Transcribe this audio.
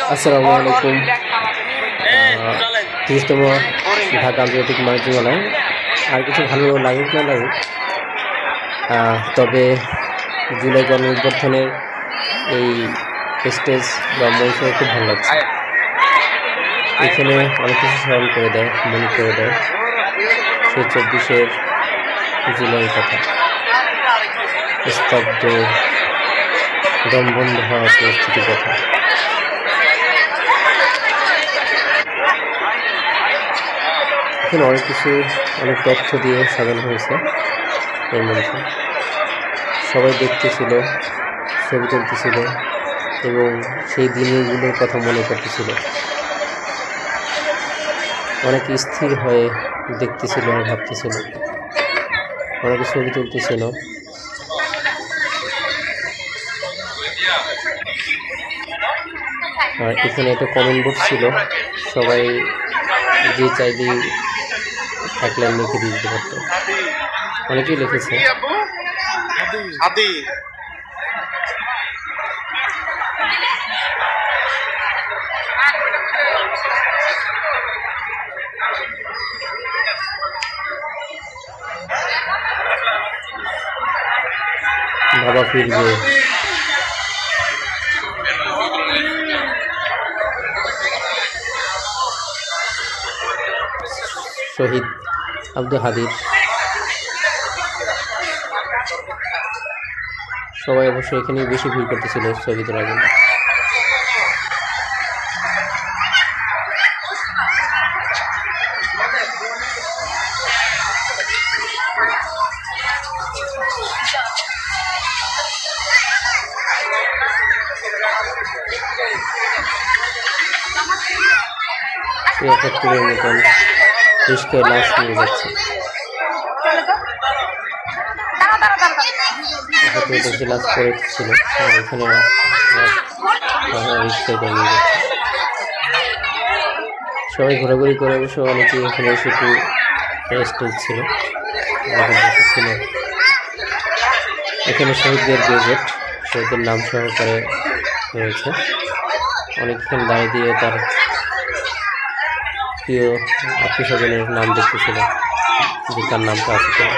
আসসালামু আলাইকুম। 30তম ঢাকা আন্তর্জাতিক বাণিজ্য মেলায় আর কিছু ভালো লাগুক না লাগুক, তবে জুলাই গণঅভ্যুত্থানের এই স্টেজ বা মঞ্চ খুব ভালো লাগছে। এখানে অনেক কিছু স্মরণ করে দেয়, মনে করে দেয় সেই 24শে জুলাইয়ের কথা। স্তব্ধ, দম বন্ধ হওয়া পরিস্থিতির কথা। এখানে অনেক কিছু, অনেক তথ্য দিয়ে সাজানো হয়েছে এই মঞ্চে। সবাই দেখতেছিল, ছবি তুলতেছিল এবং সেই দিনগুলোর কথা মনে করতেছিল। অনেকে স্থির হয়ে দেখতেছিল আর ভাবতেছিল, অনেকে ছবি তুলতেছিল। আর এখানে একটা কমেন্ট বোর্ড ছিল, সবাই যে চাইলেই এক লাইন লিখে দিয়ে দিতে পারতো। অনেকেই লিখেছে। বাবা ফিরবে, শহীদ আব্দুল হাদীর। সবাই অবশ্যই এখানে বেশি ভিড় করতেছিল ছবি তোলার জন্য। একাত্তরের মতন দেশকে লাশ নিয়ে যাচ্ছে। দেশে লাশ পড়ে ছিল, এখানে রিক্সায় করে নিয়ে যাচ্ছে। সবাই ঘোরাঘুরি করে, অবশ্য অনেকে এখানে এসে একটু রেস্ট নিচ্ছিল, ছিল। এখানে শহীদদের গেজেট, শহীদদের নাম সহকারে রয়েছে। অনেক এখানে দাঁড়িয়ে দিয়ে তার প্রিয় আত্মীয় স্বজনের নাম দেখতেছিল, যে তার নামটা আছে কিনা।